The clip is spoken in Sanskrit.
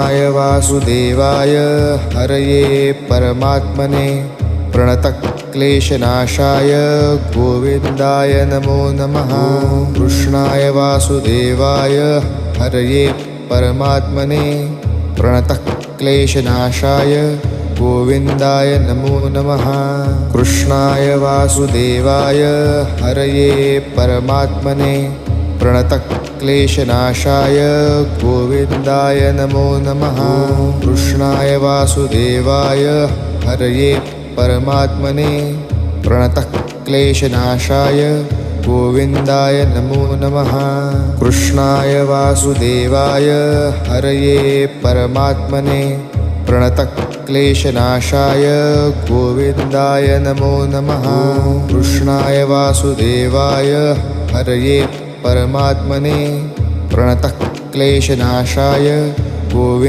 वासुदेवाय हरये परमात्मने प्रणतक्लेशनाशाय गोविन्दाय नमो नमः। कृष्णाय वासुदेवाय हरये परमात्मने प्रणतक्लेशनाशाय गोविन्दाय नमो नमः। कृष्णाय वासुदेवाय हरये परमात्मने प्रणतक्लेशनाशाय गोविन्दाय नमो नमः। कृष्णाय वासुदेवाय हरये परमात्मने प्रणतक्लेशनाशाय गोविन्दाय नमो नमः। कृष्णाय वासुदेवाय हरये परमात्मने प्रणतक्लेशनाशाय गोविन्दाय नमो नमः। कृष्णाय वासुदेवाय हरये परमात्मने प्रणतक्लेशनाशाय गोविन्द